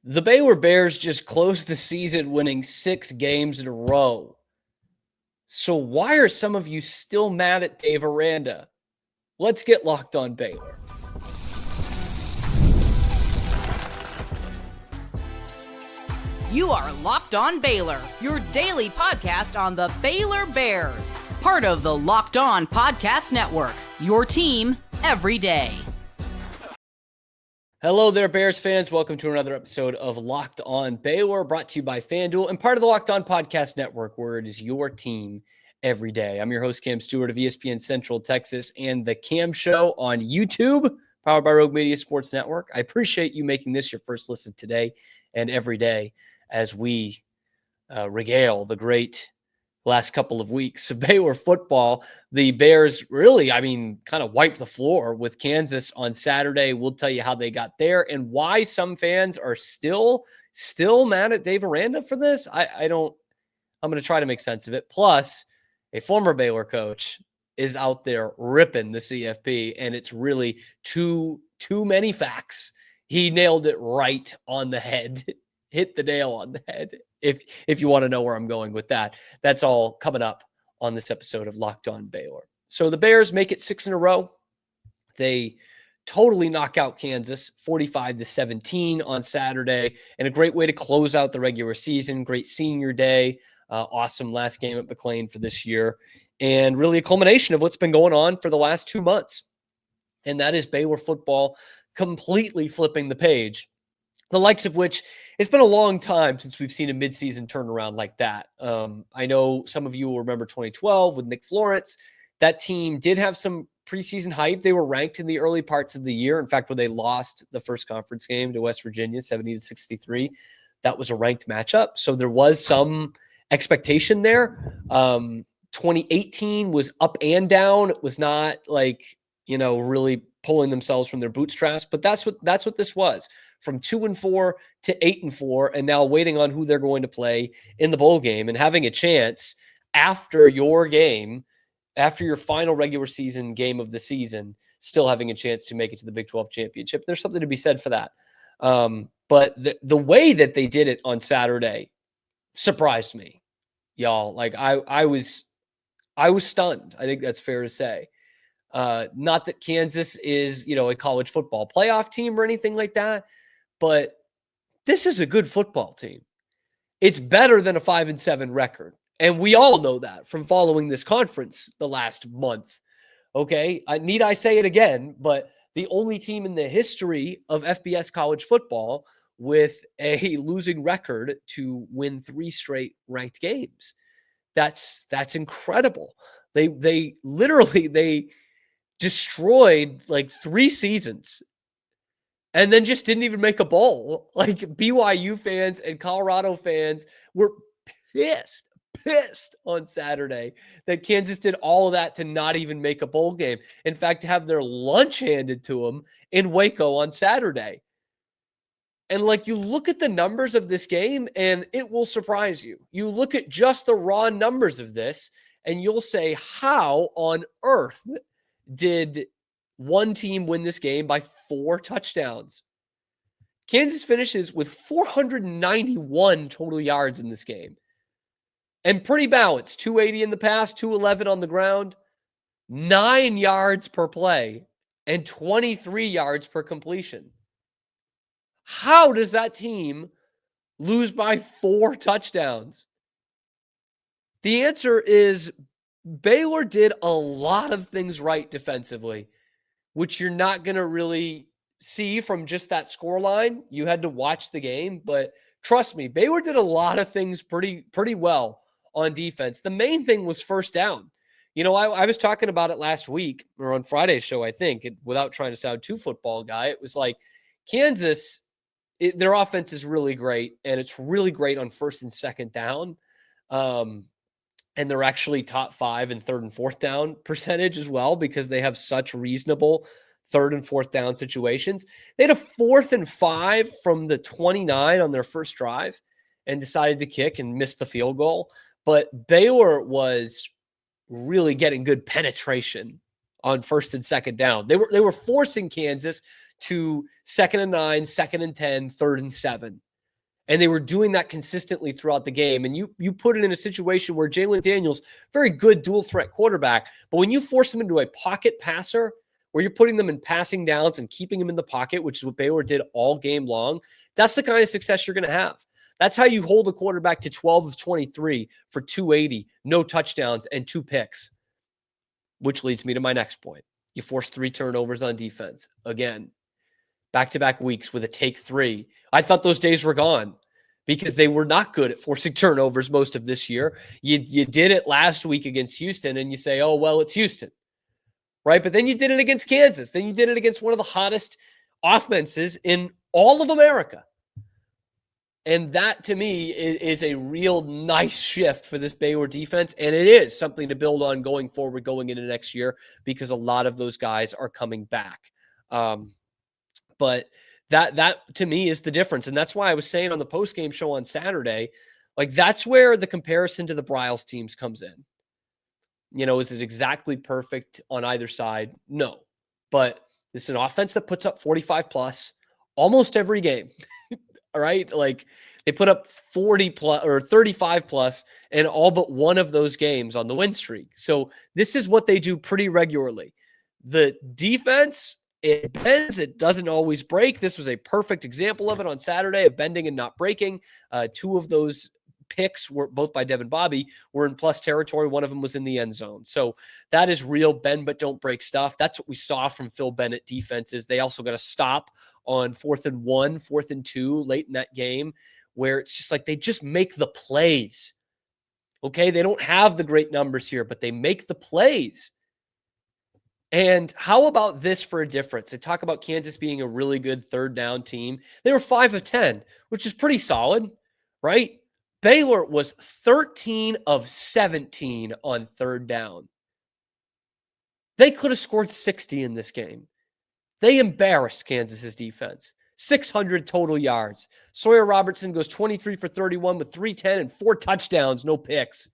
The Baylor Bears just closed the season winning 6 games in a row. So why are some of you still mad at Dave Aranda? Let's get locked on Baylor. You are Locked On Baylor, your daily podcast on the Baylor Bears. Part of the Locked On Podcast Network, your team every day. Hello there, Bears fans. Welcome to another episode of Locked On Baylor, brought to you by FanDuel and part of the Locked On Podcast Network, where it is your team every day. I'm your host, Cam Stewart of ESPN Central Texas and The Cam Show on YouTube, powered by Rogue Media Sports Network. I appreciate you making this your first listen today and every day as we regale the great last couple of weeks of Baylor football. The Bears really, kind of wiped the floor with Kansas on Saturday. We'll tell you how they got there and why some fans are still mad at Dave Aranda for this. I'm going to try to make sense of it. Plus, a former Baylor coach is out there ripping the CFP, and it's really too many facts. He nailed it right on the head. Hit the nail on the head. If you want to know where I'm going with that, that's all coming up on this episode of Locked On Baylor. So the Bears make it 6 in a row. They totally knock out Kansas 45-17 on Saturday, and a great way to close out the regular season. Great senior day. Awesome last game at McLean for this year, and really a culmination of what's been going on for the last 2 months. And that is Baylor football completely flipping the page. The likes of which it's been a long time since we've seen a midseason turnaround like that. I know some of you will remember 2012 with Nick Florence. That team did have some preseason hype. They were ranked in the early parts of the year. In fact, when they lost the first conference game to West Virginia, 70-63, that was a ranked matchup. So there was some expectation there. 2018 was up and down. It was not really pulling themselves from their bootstraps, but that's what this was. From 2-4 to 8-4, and now waiting on who they're going to play in the bowl game and having a chance after your game, after your final regular season game of the season, still having a chance to make it to the Big 12 championship. There's something to be said for that. But the way that they did it on Saturday surprised me, y'all. I was stunned. I think that's fair to say. Not that Kansas is, a college football playoff team or anything like that, but this is a good football team. It's better than a 5-7 record. And we all know that from following this conference the last month. Okay. Need I say it again, but the only team in the history of FBS college football with a losing record to win 3 straight ranked games. That's incredible. They literally destroyed 3 seasons and then just didn't even make a bowl. BYU fans and Colorado fans were pissed on Saturday that Kansas did all of that to not even make a bowl game. In fact, to have their lunch handed to them in Waco on Saturday. And you look at the numbers of this game and it will surprise you. You look at just the raw numbers of this and you'll say, how on earth did one team win this game by 4 touchdowns? Kansas finishes with 491 total yards in this game. And pretty balanced. 280 in the pass, 211 on the ground, 9 yards per play, and 23 yards per completion. How does that team lose by 4 touchdowns? The answer is Baylor did a lot of things right defensively, which you're not going to really see from just that scoreline. You had to watch the game, but trust me, Baylor did a lot of things pretty well on defense. The main thing was first down. I was talking about it last week or on Friday's show, I think, without trying to sound too football guy. It was like Kansas, their offense is really great, and it's really great on first and second down. And they're actually top 5 in third and fourth down percentage as well, because they have such reasonable third and fourth down situations. They had a 4th and 5 from the 29 on their first drive and decided to kick and missed the field goal. But Baylor was really getting good penetration on first and second down. They were forcing Kansas to 2nd and 9, 2nd and 10, 3rd and 7. And they were doing that consistently throughout the game. And you put it in a situation where Jalen Daniels, very good dual threat quarterback, but when you force him into a pocket passer, where you're putting them in passing downs and keeping them in the pocket, which is what Baylor did all game long, that's the kind of success you're going to have. That's how you hold a quarterback to 12 of 23 for 280, no touchdowns, and 2 picks, which leads me to my next point. You force 3 turnovers on defense. Again, back-to-back weeks with a take 3. I thought those days were gone because they were not good at forcing turnovers most of this year. You did it last week against Houston, and you say, oh, well, it's Houston, right? But then you did it against Kansas. Then you did it against one of the hottest offenses in all of America. And that, to me, is a real nice shift for this Baylor defense. And it is something to build on going forward, going into next year, because a lot of those guys are coming back. But that to me is the difference. And that's why I was saying on the post-game show on Saturday, like that's where the comparison to the Bryles teams comes in. Is it exactly perfect on either side? No. But it's an offense that puts up 45 plus almost every game. All right. Like they put up 40 plus or 35 plus in all but one of those games on the win streak. So this is what they do pretty regularly. The defense, it bends, it doesn't always break. This was a perfect example of it on Saturday, of bending and not breaking. 2 of those picks were both by Devin Bobby were in plus territory. One of them was in the end zone. So that is real bend but don't break stuff. That's what we saw from Phil Bennett defenses. They also got to stop on 4th and 1, 4th and 2 late in that game, where it's just like they just make the plays. Okay, they don't have the great numbers here, but they make the plays. And how about this for a difference? They talk about Kansas being a really good third down team. They were 5 of 10, which is pretty solid, right? Baylor was 13 of 17 on third down. They could have scored 60 in this game. They embarrassed Kansas's defense. 600 total yards. Sawyer Robertson goes 23 for 31 with 310 and 4 touchdowns, no picks.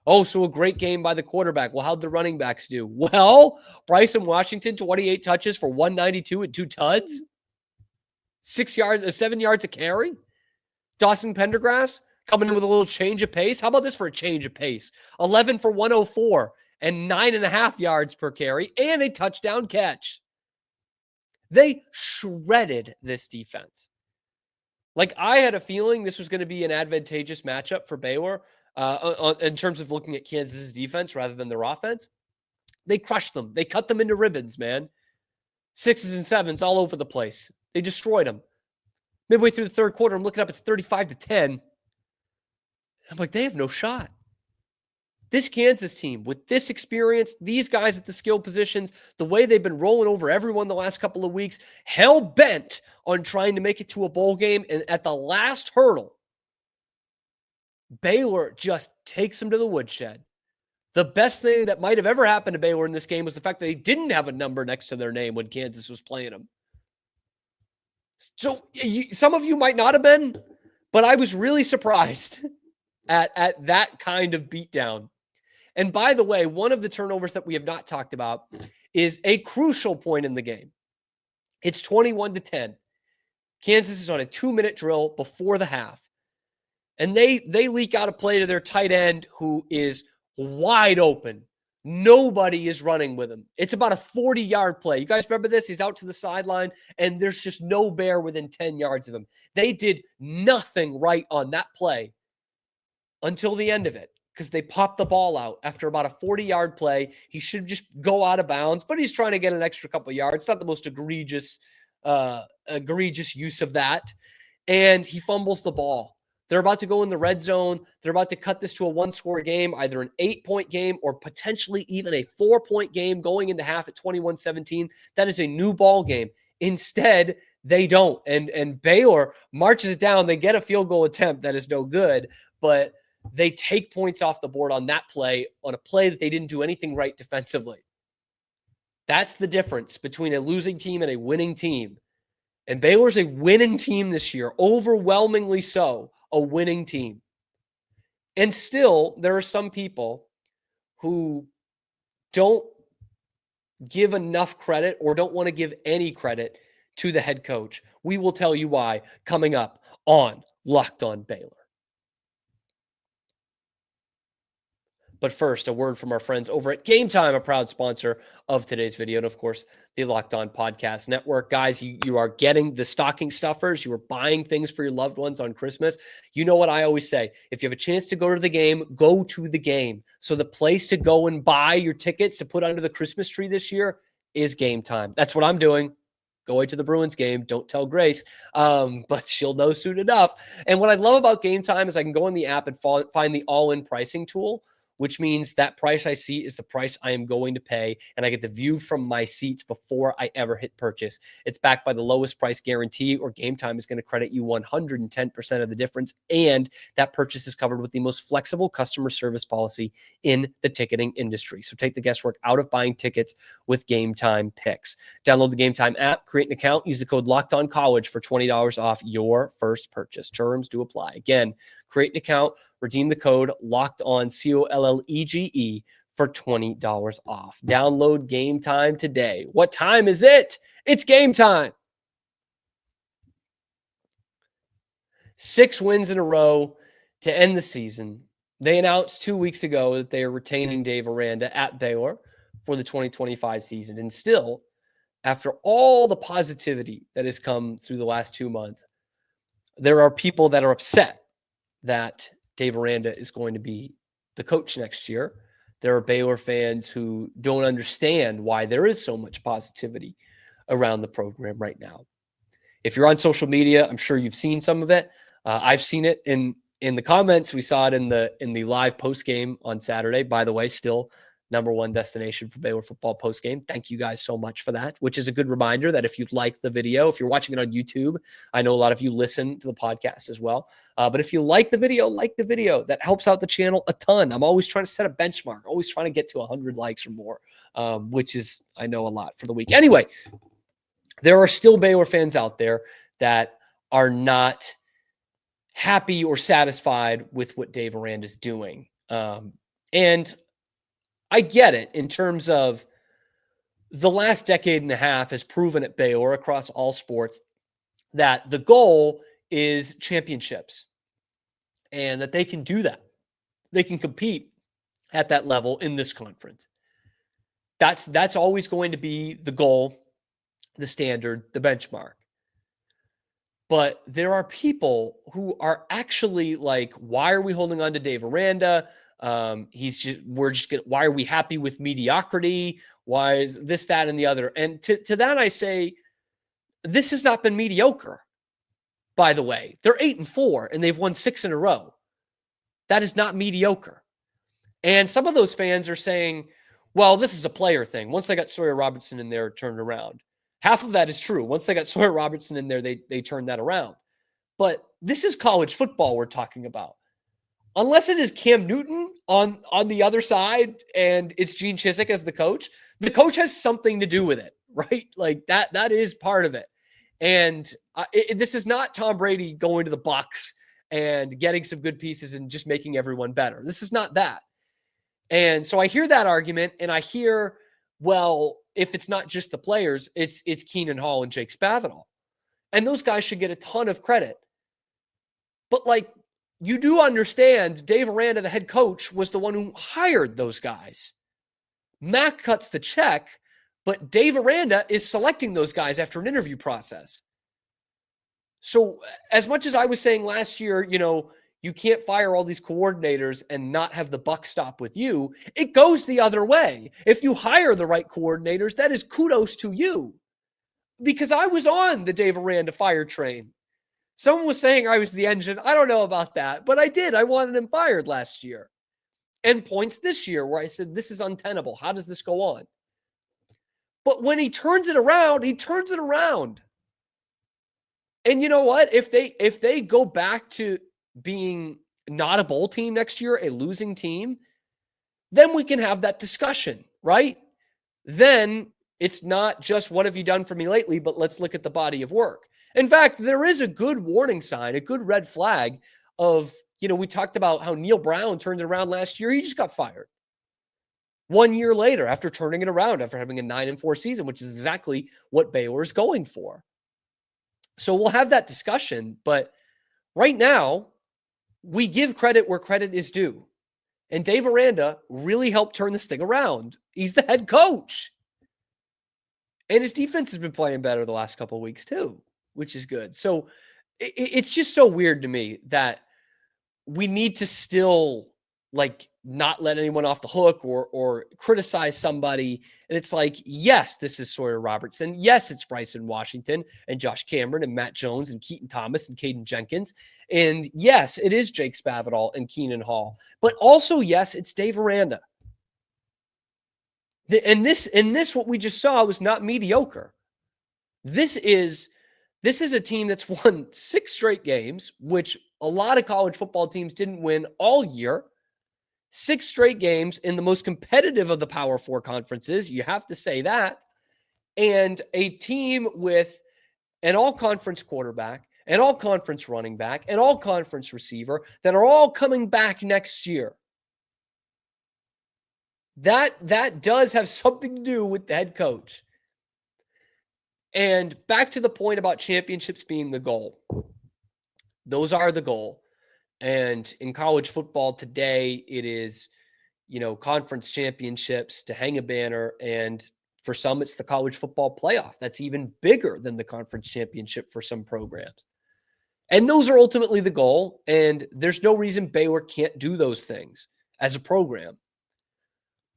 Oh, so a great game by the quarterback. Well, how'd the running backs do? Well, Bryson Washington, 28 touches for 192 and 2 tuds. 7 yards a carry. Dawson Pendergrass coming in with a little change of pace. How about this for a change of pace? 11 for 104 and 9.5 yards per carry and a touchdown catch. They shredded this defense. Like, I had a feeling this was going to be an advantageous matchup for Baylor in terms of looking at Kansas's defense rather than their offense. They crushed them. They cut them into ribbons, man. 6s and 7s all over the place. They destroyed them. Midway through the third quarter, I'm looking up, it's 35-10. I'm like, they have no shot. This Kansas team, with this experience, these guys at the skill positions, the way they've been rolling over everyone the last couple of weeks, hell-bent on trying to make it to a bowl game, and at the last hurdle, Baylor just takes them to the woodshed. The best thing that might have ever happened to Baylor in this game was the fact that they didn't have a number next to their name when Kansas was playing them. So some of you might not have been, but I was really surprised at that kind of beatdown. And by the way, one of the turnovers that we have not talked about is a crucial point in the game. It's 21-10. Kansas is on a 2-minute drill before the half. And they leak out a play to their tight end who is wide open. Nobody is running with him. It's about a 40-yard play. You guys remember this? He's out to the sideline, and there's just no bear within 10 yards of him. They did nothing right on that play until the end of it, because they popped the ball out after about a 40-yard play. He should just go out of bounds, but he's trying to get an extra couple of yards. It's not the most egregious use of that. And he fumbles the ball. They're about to go in the red zone. They're about to cut this to a 1-score game, either an 8-point game or potentially even a 4-point game going into half at 21-17. That is a new ball game. Instead, they don't. And Baylor marches it down. They get a field goal attempt that is no good, but they take points off the board on that play, on a play that they didn't do anything right defensively. That's the difference between a losing team and a winning team. And Baylor's a winning team this year, overwhelmingly so, a winning team. And still, there are some people who don't give enough credit or don't want to give any credit to the head coach. We will tell you why coming up on Locked On Baylor. But first, a word from our friends over at Gametime, a proud sponsor of today's video. And of course, the Locked On Podcast Network. Guys, you are getting the stocking stuffers. You are buying things for your loved ones on Christmas. You know what I always say. If you have a chance to go to the game, go to the game. So the place to go and buy your tickets to put under the Christmas tree this year is Gametime. That's what I'm doing. Go away to the Bruins game. Don't tell Grace, but she'll know soon enough. And what I love about Gametime is I can go in the app and find the all-in pricing tool, which means that price I see is the price I am going to pay, and I get the view from my seats before I ever hit purchase. It's backed by the lowest price guarantee, or Gametime is going to credit you 110% of the difference, and that purchase is covered with the most flexible customer service policy in the ticketing industry. So take the guesswork out of buying tickets with Gametime picks. Download the Gametime app, create an account, use the code LOCKEDONCollege for $20 off your first purchase. Terms do apply. Again, create an account, redeem the code LOCKEDON, COLLEGE, for $20 off. Download Gametime today. What time is it? It's game time. 6 wins in a row to end the season. They announced 2 weeks ago that they are retaining Dave Aranda at Baylor for the 2025 season. And still, after all the positivity that has come through the last 2 months, there are people that are upset that Dave Aranda is going to be the coach next year. There are Baylor fans who don't understand why there is so much positivity around the program right now. If you're on social media, I'm sure you've seen some of it. I've seen it in the comments. We saw it in the live post game on Saturday. By the way, still #1 destination for Baylor football post game. Thank you guys so much for that, which is a good reminder that if you like the video, if you're watching it on YouTube, I know a lot of you listen to the podcast as well. But if you like the video, that helps out the channel a ton. I'm always trying to set a benchmark, always trying to get to 100 likes or more, which is, I know, a lot for the week. Anyway, there are still Baylor fans out there that are not happy or satisfied with what Dave Aranda is doing. And I get it in terms of the last decade and a half has proven at Baylor across all sports that the goal is championships and that they can do that. They can compete at that level in this conference. That's always going to be the goal, the standard, the benchmark. But there are people who are actually like, why are we holding on to Dave Aranda? Why are we happy with mediocrity? Why is this, that, and the other? And to that, I say, this has not been mediocre, by the way. They're 8-4 and they've won 6 in a row. That is not mediocre. And some of those fans are saying, well, this is a player thing. Once they got Sawyer Robertson in there, it turned around. Half of that is true. Once they got Sawyer Robertson in there, they turned that around. But this is college football we're talking about. Unless it is Cam Newton on the other side and it's Gene Chizik as the coach has something to do with it, right? Like that is part of it. And this is not Tom Brady going to the Bucs and getting some good pieces and just making everyone better. This is not that. And so I hear that argument and I hear, well, if it's not just the players, it's Keenan Hall and Jake Spavital. And those guys should get a ton of credit. But like, you do understand Dave Aranda, the head coach, was the one who hired those guys. Mac cuts the check, but Dave Aranda is selecting those guys after an interview process. So as much as I was saying last year, you can't fire all these coordinators and not have the buck stop with you, it goes the other way. If you hire the right coordinators, that is kudos to you. Because I was on the Dave Aranda fire train. Someone was saying I was the engine. I don't know about that, but I did. I wanted him fired last year. And points this year where I said, this is untenable. How does this go on? But when he turns it around, he turns it around. And you know what? If they go back to being not a bowl team next year, a losing team, then we can have that discussion, right? Then it's not just what have you done for me lately, but let's look at the body of work. In fact, there is a good warning sign, a good red flag of, we talked about how Neil Brown turned it around last year. He just got fired 1 year later after turning it around, after having a 9-4 season, which is exactly what Baylor is going for. So we'll have that discussion, but Right now, we give credit where credit is due. And Dave Aranda really helped turn this thing around. He's the head coach. And his defense has been playing better the last couple of weeks too, which is good. So it's just so weird to me that we need to still not let anyone off the hook or criticize somebody. And it's like, yes, this is Sawyer Robertson. Yes, it's Bryson Washington and Josh Cameron and Matt Jones and Keaton Thomas and Caden Jenkins. And yes, it is Jake Spavital and Keenan Hall. But also, yes, it's Dave Aranda. And this, what we just saw was not mediocre. This is a team that's won 6 straight games, which a lot of college football teams didn't win all year. 6 straight games in the most competitive of the Power 4 conferences. You have to say that. And a team with an all-conference quarterback, an all-conference running back, an all-conference receiver that are all coming back next year. That does have something to do with the head coach. And back to the point about championships being the goal. Those are the goal. And in college football today, it is, conference championships to hang a banner. And for some, it's the college football playoff. That's even bigger than the conference championship for some programs. And those are ultimately the goal. And there's no reason Baylor can't do those things as a program.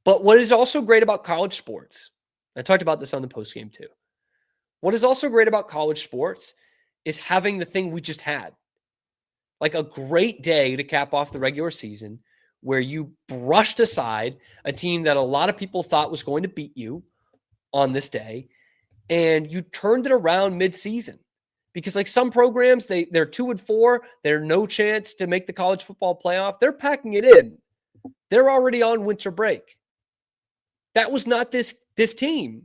But what is also great about college sports, I talked about this on the postgame too. What is also great about college sports is having the thing we just had. Like a great day to cap off the regular season where you brushed aside a team that a lot of people thought was going to beat you on this day, and you turned it around mid-season. Because some programs, they're 2-4, they're no chance to make the college football playoff. They're packing it in. They're already on winter break. That was not this team.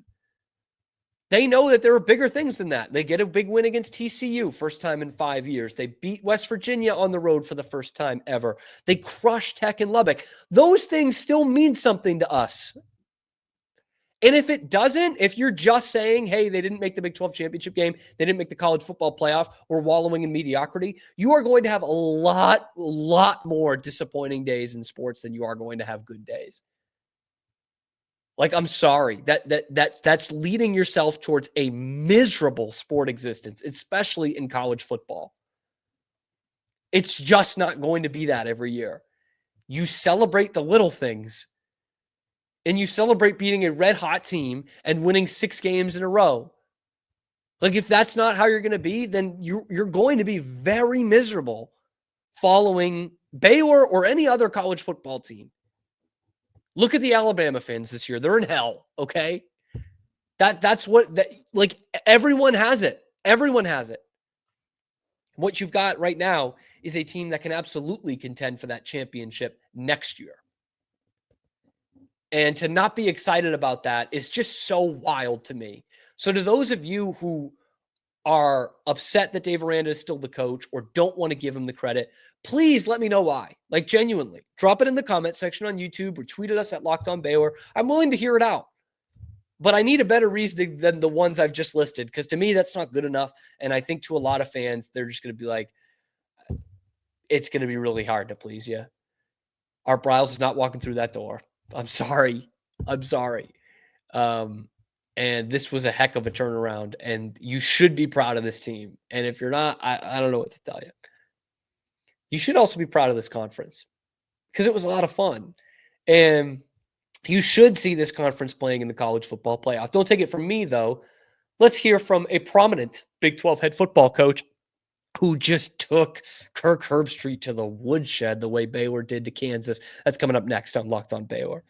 They know that there are bigger things than that. They get a big win against TCU, first time in 5 years. They beat West Virginia on the road for the first time ever. They crushed Tech and Lubbock. Those things still mean something to us. And if it doesn't, if you're just saying, hey, they didn't make the Big 12 championship game, they didn't make the college football playoff, we're wallowing in mediocrity, you are going to have a lot more disappointing days in sports than you are going to have good days. I'm sorry, that's leading yourself towards a miserable sport existence, especially in college football. It's just not going to be that every year. You celebrate the little things, and you celebrate beating a red-hot team and winning 6 games in a row. If that's not how you're going to be, then you're going to be very miserable following Baylor or any other college football team. Look at the Alabama fans this year. They're in hell, okay? That's what everyone has it. Everyone has it. What you've got right now is a team that can absolutely contend for that championship next year. And to not be excited about that is just so wild to me. So to those of you who are upset that Dave Aranda is still the coach or don't want to give him the credit, please let me know why. Genuinely. Drop it in the comment section on YouTube or tweet at us at Locked On Baylor. I'm willing to hear it out. But I need a better reason than the ones I've just listed, because to me, that's not good enough. And I think to a lot of fans, they're just going to be like, it's going to be really hard to please you. Art Briles is not walking through that door. I'm sorry. And this was a heck of a turnaround, and you should be proud of this team. And if you're not, I don't know what to tell you. You should also be proud of this conference because it was a lot of fun. And you should see this conference playing in the college football playoff. Don't take it from me, though. Let's hear from a prominent Big 12 head football coach who just took Kirk Herbstreit to the woodshed the way Baylor did to Kansas. That's coming up next on Locked On Baylor.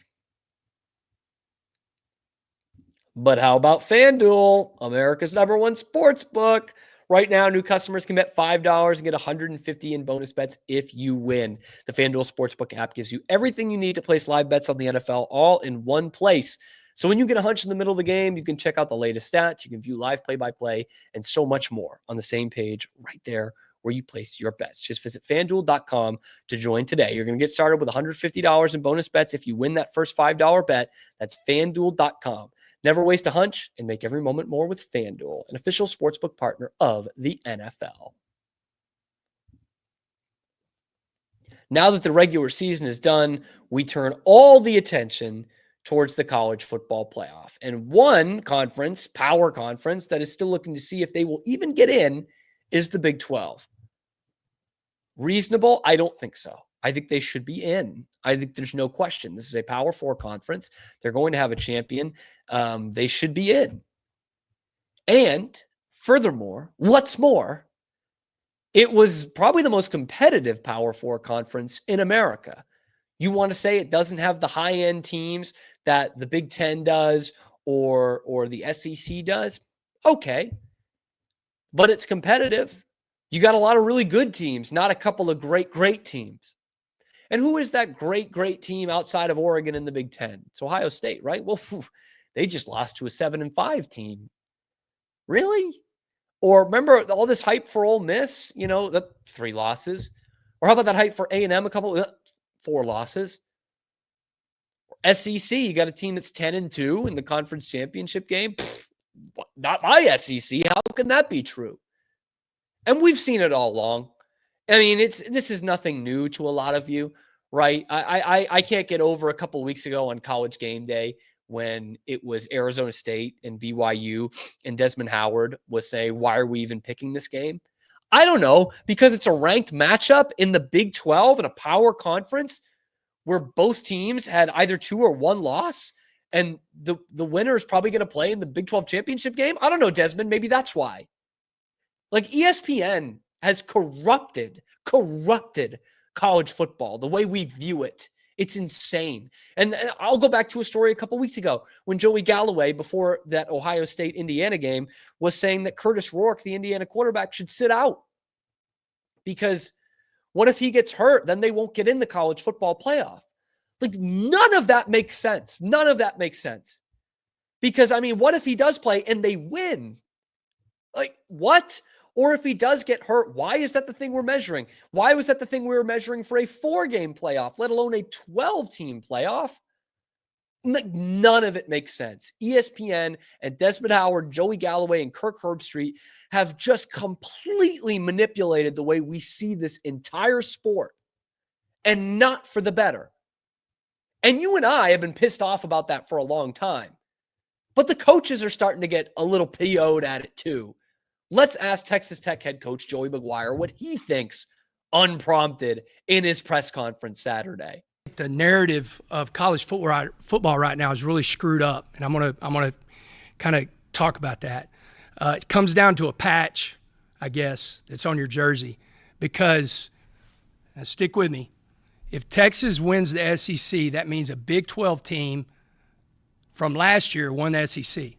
But how about FanDuel, America's #1 sports book? Right now, new customers can bet $5 and get $150 in bonus bets if you win. The FanDuel Sportsbook app gives you everything you need to place live bets on the NFL all in one place. So when you get a hunch in the middle of the game, you can check out the latest stats, you can view live play-by-play, and so much more on the same page right there where you place your bets. Just visit FanDuel.com to join today. You're going to get started with $150 in bonus bets if you win that first $5 bet. That's FanDuel.com. Never waste a hunch and make every moment more with FanDuel, an official sportsbook partner of the NFL. Now that the regular season is done, we turn all the attention towards the college football playoff. And one conference, power conference, that is still looking to see if they will even get in is the Big 12. Reasonable? I don't think so. I think they should be in. I think there's no question. This is a Power 4 conference. They're going to have a champion. They should be in. And furthermore, what's more, it was probably the most competitive Power 4 conference in America. You want to say it doesn't have the high-end teams that the Big Ten does or the SEC does? Okay. But it's competitive. You got a lot of really good teams, not a couple of great teams. And who is that great team outside of Oregon in the Big Ten? It's Ohio State, right? Well, they just lost to a 7-5 team. Really? Or remember all this hype for Ole Miss? You know, the 3 losses. Or how about that hype for A&M? 4 losses. Or SEC, you got a team that's 10-2 in the conference championship game. Not my SEC. How can that be true? And we've seen it all along. I mean, this is nothing new to a lot of you, right? I can't get over a couple of weeks ago on College Game Day when it was Arizona State and BYU and Desmond Howard was saying, why are we even picking this game? I don't know, because it's a ranked matchup in the Big 12 in a power conference where both teams had either 2 or 1 loss, and the winner is probably going to play in the Big 12 championship game. I don't know, Desmond. Maybe that's why. Like, ESPN has corrupted college football, the way we view it. It's insane. And I'll go back to a story a couple weeks ago when Joey Galloway, before that Ohio State-Indiana game, was saying that Curtis Rourke, the Indiana quarterback, should sit out. Because what if he gets hurt? Then they won't get in the college football playoff. Like, none of that makes sense. None of that makes sense. Because, I mean, what if he does play and they win? Like, what? Or if he does get hurt, why is that the thing we're measuring? Why was that the thing we were measuring for a 4-game playoff, let alone a 12-team playoff? None of it makes sense. ESPN and Desmond Howard, Joey Galloway, and Kirk Herbstreit have just completely manipulated the way we see this entire sport, and not for the better. And you and I have been pissed off about that for a long time. But the coaches are starting to get a little PO'd at it too. Let's ask Texas Tech head coach Joey McGuire what he thinks unprompted in his press conference Saturday. The narrative of college football right now is really screwed up, and I'm gonna kind of talk about that. It comes down to a patch, I guess, that's on your jersey. Because, now stick with me, if Texas wins the SEC, that means a Big 12 team from last year won the SEC.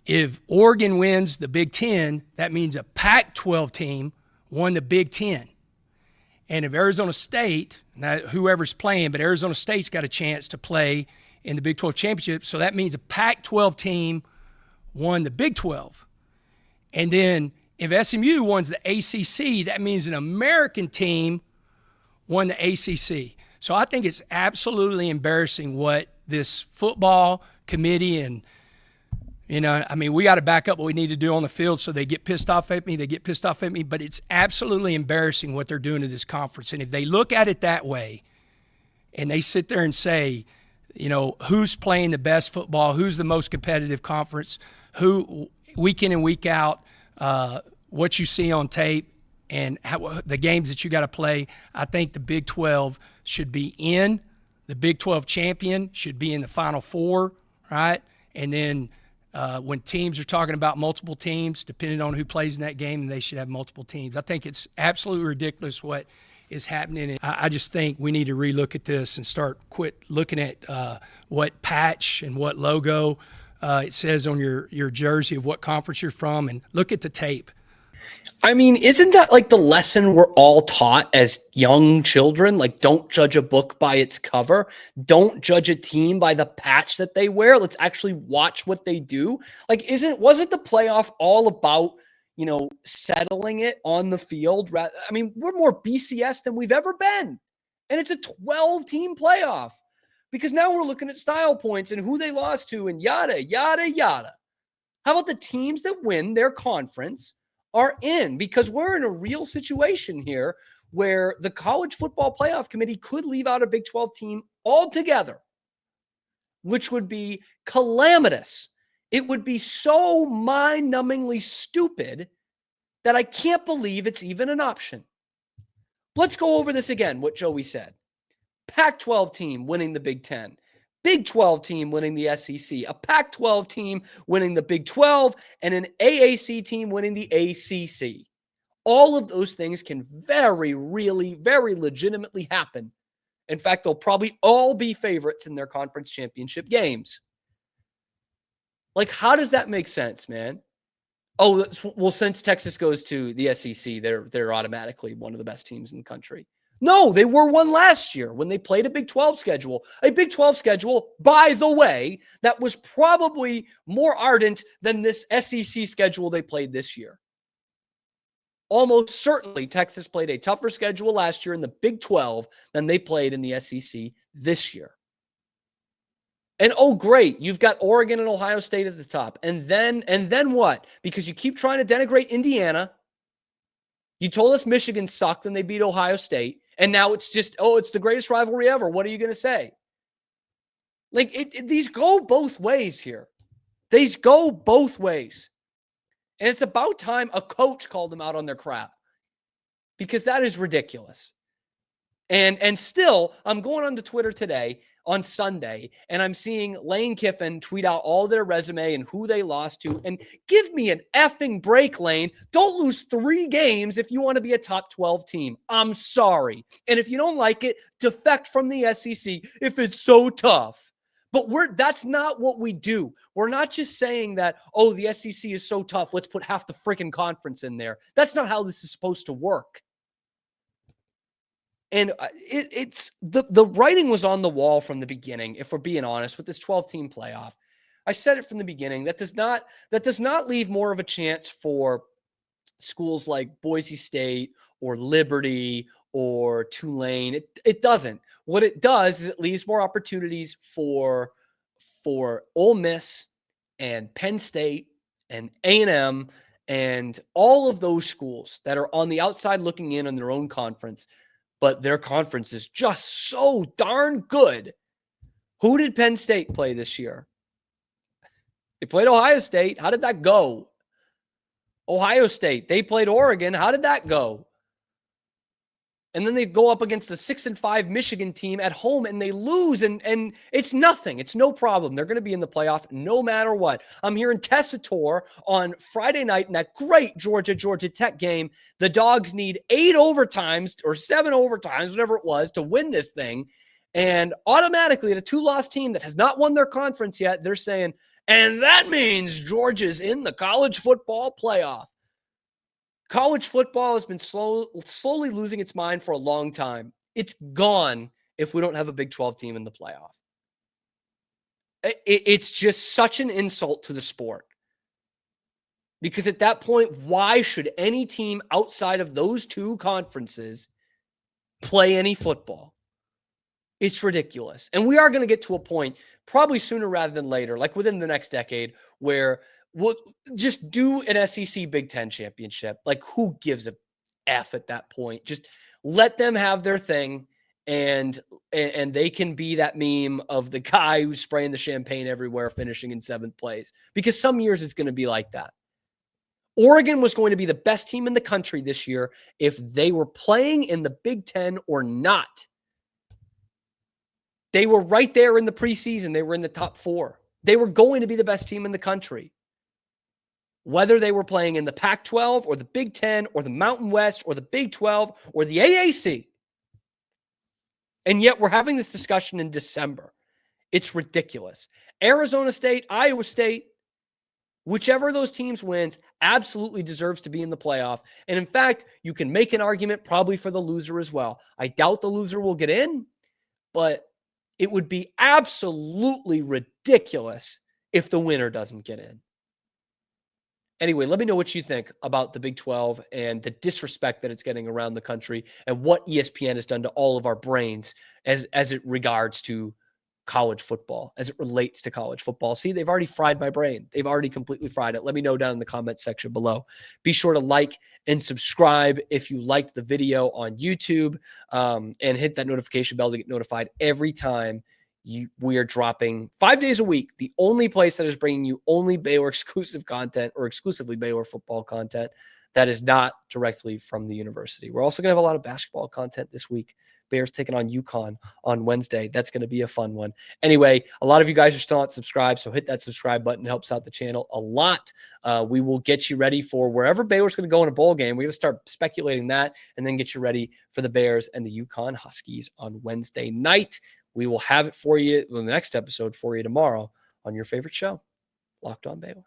If Oregon wins the Big 10, that means a Pac-12 team won the Big 10. And if Arizona State, not whoever's playing, but Arizona State's got a chance to play in the Big 12 championship, so that means a Pac-12 team won the Big 12. And then if SMU wins the ACC, that means an American team won the ACC. So I think it's absolutely embarrassing what this football committee and, you know, I mean, we got to back up what we need to do on the field so they get pissed off at me. But it's absolutely embarrassing what they're doing to this conference. And if they look at it that way and they sit there and say, you know, who's playing the best football, who's the most competitive conference, who week in and week out, what you see on tape and how, the games that you got to play, I think the Big 12 should be in. The Big 12 champion should be in the Final Four, right? And then when teams are talking about multiple teams, depending on who plays in that game, they should have multiple teams. I think it's absolutely ridiculous what is happening. I just think we need to relook at this and quit looking at what patch and what logo it says on your jersey of what conference you're from, and look at the tape. I mean, isn't that like the lesson we're all taught as young children? Like, don't judge a book by its cover. Don't judge a team by the patch that they wear. Let's actually watch what they do. Like, wasn't the playoff all about, you know, settling it on the field? I mean, we're more BCS than we've ever been. And it's a 12-team playoff because now we're looking at style points and who they lost to and yada, yada, yada. How about the teams that win their conference are in? Because we're in a real situation here where the college football playoff committee could leave out a Big 12 team altogether, which would be calamitous. It would be so mind-numbingly stupid that I can't believe it's even an option. Let's go over this again, what Joey said. Pac-12 team winning the Big 10. Big 12 team winning the SEC. A Pac-12 team winning the Big 12. And an AAC team winning the ACC. All of those things can very legitimately happen. In fact, they'll probably all be favorites in their conference championship games. Like, how does that make sense, man? Oh, well, since Texas goes to the SEC, they're automatically one of the best teams in the country. No, they were one last year when they played a Big 12 schedule. A Big 12 schedule, by the way, that was probably more ardent than this SEC schedule they played this year. Almost certainly, Texas played a tougher schedule last year in the Big 12 than they played in the SEC this year. And oh, great, you've got Oregon and Ohio State at the top. And then what? Because you keep trying to denigrate Indiana. You told us Michigan sucked and they beat Ohio State. And now it's just, it's the greatest rivalry ever. What are you going to say? Like, these go both ways here. These go both ways. And it's about time a coach called them out on their crap. Because that is ridiculous. And still, I'm going onto Twitter today on Sunday, and I'm seeing Lane Kiffin tweet out all their resume and who they lost to. And give me an effing break, Lane. Don't lose 3 games if you want to be a top 12 team. I'm sorry. And if you don't like it, defect from the SEC if it's so tough. But that's not what we do. We're not just saying that, the SEC is so tough, let's put half the freaking conference in there. That's not how this is supposed to work. And it's the writing was on the wall from the beginning, if we're being honest, with this 12-team playoff. I said it from the beginning. That does not leave more of a chance for schools like Boise State or Liberty or Tulane. It doesn't. What it does is it leaves more opportunities for Ole Miss and Penn State and A&M and all of those schools that are on the outside looking in on their own conference. But their conference is just so darn good. Who did Penn State play this year? They played Ohio State. How did that go? Ohio State. They played Oregon. How did that go? And then they go up against the 6-5 Michigan team at home and they lose. And it's nothing. It's no problem. They're going to be in the playoff no matter what. I'm hearing Tessitore on Friday night in that great Georgia Tech game. The Dogs need 8 overtimes or 7 overtimes, whatever it was, to win this thing. And automatically, at a 2-loss team that has not won their conference yet, they're saying, and that means Georgia's in the college football playoff. College football has been slowly losing its mind for a long time. It's gone if we don't have a Big 12 team in the playoff. It's just such an insult to the sport. Because at that point, why should any team outside of those 2 conferences play any football? It's ridiculous. And we are going to get to a point, probably sooner rather than later, like within the next decade, where we'll just do an SEC Big 10 championship. Like, who gives a F at that point? Just let them have their thing, and they can be that meme of the guy who's spraying the champagne everywhere, finishing in 7th place. Because some years it's going to be like that. Oregon was going to be the best team in the country this year if they were playing in the Big 10 or not. They were right there in the preseason. They were in the top 4. They were going to be the best team in the country. Whether they were playing in the Pac-12 or the Big 10 or the Mountain West or the Big 12 or the AAC. And yet we're having this discussion in December. It's ridiculous. Arizona State, Iowa State, whichever of those teams wins absolutely deserves to be in the playoff. And in fact, you can make an argument probably for the loser as well. I doubt the loser will get in, but it would be absolutely ridiculous if the winner doesn't get in. Anyway, let me know what you think about the Big 12 and the disrespect that it's getting around the country and what ESPN has done to all of our brains as it regards to college football as it relates to college football. See, they've already fried my brain. They've already completely fried it. Let me know down in the comment section below. Be sure to like and subscribe if you liked the video on YouTube, and hit that notification bell to get notified every time we are dropping 5 days a week. The only place that is bringing you only Baylor exclusive content, or exclusively Baylor football content, that is not directly from the university. We're also going to have a lot of basketball content this week. Bears taking on UConn on Wednesday. That's going to be a fun one. Anyway, a lot of you guys are still not subscribed, so hit that subscribe button. It helps out the channel a lot. We will get you ready for wherever Baylor's going to go in a bowl game. We're going to start speculating that and then get you ready for the Bears and the UConn Huskies on Wednesday night. We will have it for you in the next episode for you tomorrow on your favorite show, Locked On Baylor.